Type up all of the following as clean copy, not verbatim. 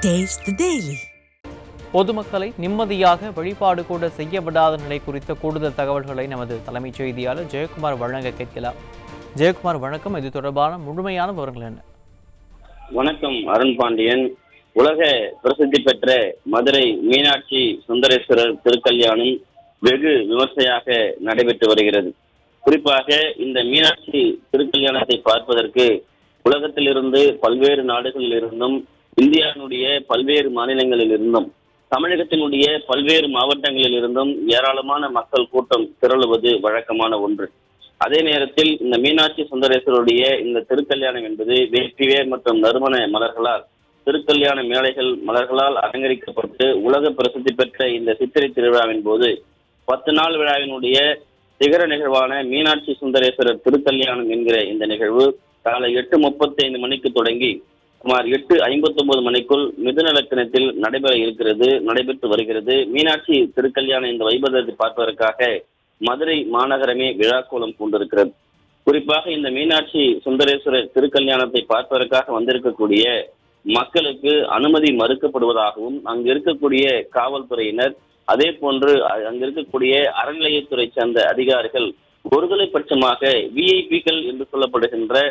Taste the Daily. பொதுமக்களை நிம்மதியாக வழிபாடு கூட செய்ய விடாத நிலை குறித்த கூடுதல் தகவல்களை நமது தலைமைச் செய்தியாளர் ஜெயக்குமார் வழங்க கேட்கலாம். ஜெயக்குமார் வணக்கம். இது தொடர்பான முழுமையான விவரங்கள் என்ன? வணக்கம் அருண் பாண்டியன். உலக பிரசித்தி பெற்ற மதுரை மீனாட்சி சுந்தரேஸ்வரர் திருக்கல்யாணம் வெகு விமர்சையாக நடைபெற்று வருகிறது. குறிப்பாக இந்த மீனாட்சி திருக்கல்யாணத்தை பார்ப்பதற்கு உலகத்திலிருந்து பல்வேறு நாடுகளில் இருந்தும் இந்தியாவினுடைய பல்வேறு மாநிலங்களில் இருந்தும் தமிழகத்தினுடைய பல்வேறு மாவட்டங்களில் இருந்தும் ஏராளமான மக்கள் கூட்டம் திரளுவது வழக்கமான ஒன்று. அதே நேரத்தில் இந்த மீனாட்சி சுந்தரேஸ்வருடைய இந்த திருக்கல்யாணம் என்பது வேற்றிவேர் மற்றும் நறுமண மலர்களால் திருக்கல்யாண மேடைகள் மலர்களால் அலங்கரிக்கப்பட்டு உலக பிரசித்தி பெற்ற இந்த சித்திரை திருவிழாவின் போது 10 நாள் விழாவினுடைய சிகர நிகழ்வான மீனாட்சி சுந்தரேஸ்வரர் திருக்கல்யாணம் என்கிற இந்த நிகழ்வு காலை 8:35 மணிக்கு தொடங்கி சுமார் 8:59 மணிக்குள் மிதுன லக்னத்தில் நடைபெற்று வருகிறது. மீனாட்சி திருக்கல்யாணம் இந்த வைபவத்தை பார்ப்பதற்காக மதுரை மாநகரமே விழாக்கோலம் பூண்டிருக்கிறது. குறிப்பாக இந்த மீனாட்சி சுந்தரேஸ்வரர் திருக்கல்யாணத்தை பார்ப்பதற்காக வந்திருக்கக்கூடிய மக்களுக்கு அனுமதி மறுக்கப்படுவதாகவும் அங்கு இருக்கக்கூடிய காவல்துறையினர் அதே போன்று அங்கு இருக்கக்கூடிய அறநிலையத்துறை சேர்ந்த அதிகாரிகள் ஒருதலை பட்சமாக விஐபிக்கள் என்று சொல்லப்படுகின்ற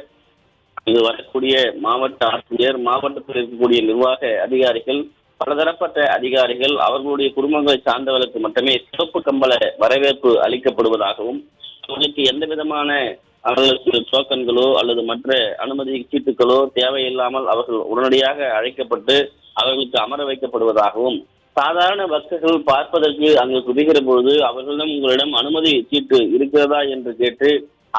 இங்கு வரக்கூடிய மாவட்ட ஆட்சியர், மாவட்டத்தில் இருக்கக்கூடிய நிர்வாக அதிகாரிகள், பலதரப்பட்ட அதிகாரிகள் அவர்களுடைய குடும்பங்களை சார்ந்தவர்களுக்கு மட்டுமே சிவப்பு கம்பள வரவேற்பு அளிக்கப்படுவதாகவும் அவர்களுக்கு எந்த விதமான அவர்களுக்கு டோக்கன்களோ அல்லது மற்ற அனுமதி சீட்டுகளோ தேவையில்லாமல் அவர்கள் உடனடியாக அழைக்கப்பட்டு அவர்களுக்கு அமர வைக்கப்படுவதாகவும் சாதாரண பக்தர்கள் பார்ப்பதற்கு அங்கு குவிகிற பொழுது அவர்களிடம் உங்களிடம் அனுமதி சீட்டு இருக்கிறதா என்று கேட்டு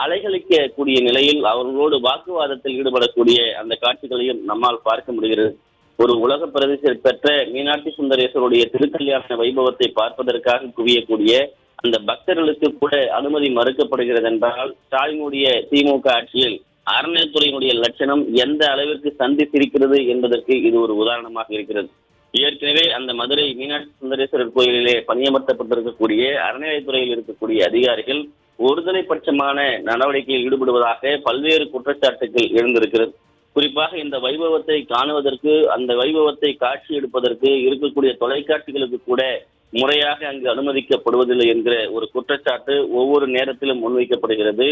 அலைகளிக்கக்கூடிய நிலையில் அவர்களோடு வாக்குவாதத்தில் ஈடுபடக்கூடிய அந்த காட்சிகளையும் நம்மால் பார்க்க முடிகிறது. ஒரு உலக பிரதிஷ்டை பெற்ற மீனாட்சி சுந்தரேஸ்வருடைய திருக்கல்யாண வைபவத்தை பார்ப்பதற்காக குவியக்கூடிய அந்த பக்தர்களுக்கு கூட அனுமதி மறுக்கப்படுகிறது என்றால் ஸ்டாலினுடைய திமுக ஆட்சியில் அறநிலையத்துறையினுடைய லட்சணம் எந்த அளவிற்கு சந்தித்திருக்கிறது என்பதற்கு இது ஒரு உதாரணமாக இருக்கிறது. ஏற்கனவே அந்த மதுரை மீனாட்சி சுந்தரேஸ்வரர் கோயிலிலே பணியமர்த்தப்பட்டிருக்கக்கூடிய அறநிலையத்துறையில் இருக்கக்கூடிய அதிகாரிகள் ஒருதலை பட்சமான நடவடிக்கையில் ஈடுபடுவதாக பல்வேறு குற்றச்சாட்டுகள் எழுந்திருக்கிறது. குறிப்பாக இந்த வைபவத்தை காணுவதற்கு, அந்த வைபவத்தை காட்சி எடுப்பதற்கு இருக்கக்கூடிய தொலைக்காட்சிகளுக்கு கூட முறையாக அங்கு அனுமதிக்கப்படுவதில்லை என்கிற ஒரு குற்றச்சாட்டு ஒவ்வொரு நேரத்திலும் முன்வைக்கப்படுகிறது.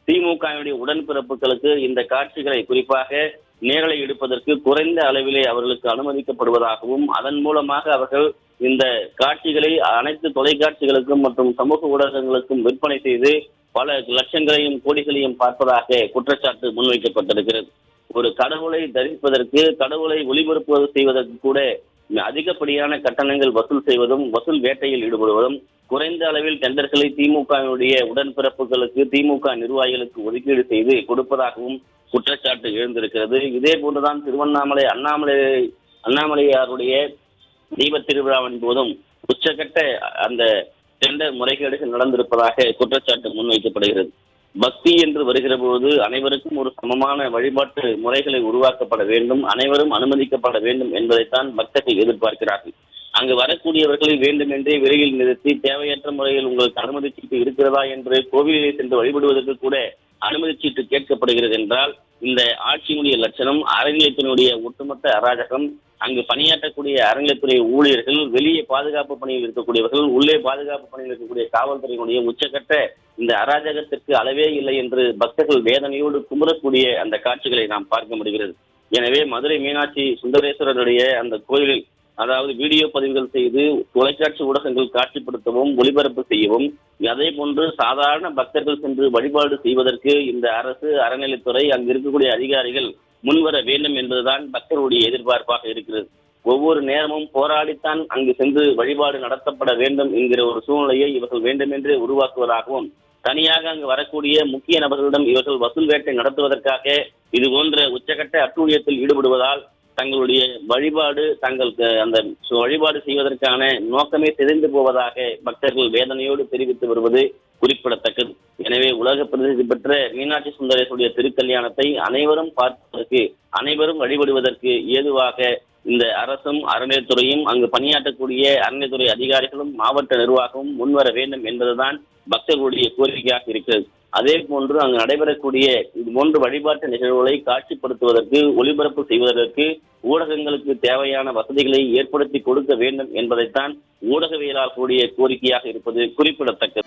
திமுகவினுடைய உடன்பிறப்புகளுக்கு இந்த காட்சிகளை குறிப்பாக நேரலை எடுப்பதற்கு குறைந்த அளவிலே அவர்களுக்கு அனுமதிக்கப்படுவதாகவும் அதன் மூலமாக அவர்கள் இந்த காட்சிகளை அனைத்து தொலைக்காட்சிகளுக்கும் மற்றும் சமூக ஊடகங்களுக்கும் விற்பனை செய்து பல லட்சங்களையும் கோடிகளையும் பார்ப்பதாக குற்றச்சாட்டு முன்வைக்கப்பட்டிருக்கிறது. ஒரு கடவுளை தரிசிப்பதற்கு, கடவுளை ஒளிபரப்புவது செய்வதற்கு கூட அதிகப்படியான கட்டணங்கள் வசூல் செய்வதும் வசூல் வேட்டையில் ஈடுபடுவதும் குறைந்த அளவில் டெண்டர்களை திமுகவினுடைய உடன்பிறப்புகளுக்கு, திமுக நிர்வாகிகளுக்கு ஒதுக்கீடு செய்து கொடுப்பதாகவும் குற்றச்சாட்டு எழுந்திருக்கிறது. இதே போன்றுதான் திருவண்ணாமலை அண்ணாமலையாருடைய தீப திருவிழாவின் போதும் உச்சகட்ட அந்த டெண்டர் முறைகேடுகள் நடந்திருப்பதாக குற்றச்சாட்டு முன்வைக்கப்படுகிறது. பக்தி என்று வருகிற போது அனைவருக்கும் ஒரு சமமான வழிபாட்டு முறைகளை உருவாக்கப்பட வேண்டும், அனைவரும் அனுமதிக்கப்பட வேண்டும் என்பதைத்தான் பக்தர்கள் எதிர்பார்க்கிறார்கள். அங்கு வரக்கூடியவர்களை வேண்டுமென்றே விரைவில் நிறுத்தி தேவையற்ற முறையில் உங்களுக்கு அனுமதி சீட்டு இருக்கிறதா என்று கோவிலிலே சென்று வழிபடுவதற்கு கூட அனுமதி சீட்டு கேட்கப்படுகிறது என்றால் இந்த ஆட்சியினுடைய லட்சணம் அறநிலையத்தினுடைய ஒட்டுமொத்த அராஜகம். அங்கு பணியாற்றக்கூடிய அறநிலையத்துறை ஊழியர்கள், வெளியே பாதுகாப்பு பணியில் இருக்கக்கூடியவர்கள், உள்ளே பாதுகாப்பு பணியில் இருக்கக்கூடிய காவல்துறையினுடைய உச்சகட்ட இந்த அராஜகத்திற்கு அளவே இல்லை என்று பக்தர்கள் வேதனையோடு குமுறக்கூடிய அந்த காட்சிகளை நாம் பார்க்க முடிகிறது. எனவே மதுரை மீனாட்சி சுந்தரேஸ்வரருடைய அந்த கோயிலில் அதாவது வீடியோ பதிவுகள் செய்து தொலைக்காட்சி ஊடகங்கள் காட்சிப்படுத்தவும் ஒளிபரப்பு செய்யவும், அதே போன்று சாதாரண பக்தர்கள் சென்று வழிபாடு செய்வதற்கு இந்த அரசு, அறநிலைத்துறை, அங்கு இருக்கக்கூடிய அதிகாரிகள் முன்வர வேண்டும் என்பதுதான் பக்தர்களுடைய எதிர்பார்ப்பாக இருக்கிறது. ஒவ்வொரு நேரமும் போராடித்தான் அங்கு சென்று வழிபாடு நடத்தப்பட வேண்டும் என்கிற ஒரு சூழ்நிலையை இவர்கள் வேண்டுமென்றே உருவாக்குவதாகவும், தனியாக அங்கு வரக்கூடிய முக்கிய நபர்களிடம் இவர்கள் வசூல் வேட்டை நடத்துவதற்காக இது போன்ற உச்சகட்ட அட்டூழியத்தில் ஈடுபடுவதால் தங்களுடைய வழிபாடு, அந்த வழிபாடு செய்வதற்கான நோக்கமே தெரிந்து போவதாக பக்தர்கள் வேதனையோடு தெரிவித்து வருவது குறிப்பிடத்தக்கது. எனவே உலக பிரசித்தி பெற்ற மீனாட்சி சுந்தரேஸ்வருடைய திருக்கல்யாணத்தை அனைவரும் பார்ப்பதற்கு, அனைவரும் வழிபடுவதற்கு ஏதுவாக இந்த அரசும் அறநிலையத்துறையும் அங்கு பணியாற்றக்கூடிய அறநிலையத்துறை அதிகாரிகளும் மாவட்ட நிர்வாகமும் முன்வர வேண்டும் என்பதுதான் பக்தர்களுடைய கோரிக்கையாக இருக்கிறது. அதே போன்று அங்கு நடைபெறக்கூடிய இது போன்ற வழிபாட்டு நிகழ்வுகளை காட்சிப்படுத்துவதற்கு, ஒளிபரப்பு செய்வதற்கு ஊடகங்களுக்கு தேவையான வசதிகளை ஏற்படுத்தி கொடுக்க வேண்டும் என்பதைத்தான் ஊடகவியலாளர்களுடைய கோரிக்கையாக இருப்பது குறிப்பிடத்தக்கது.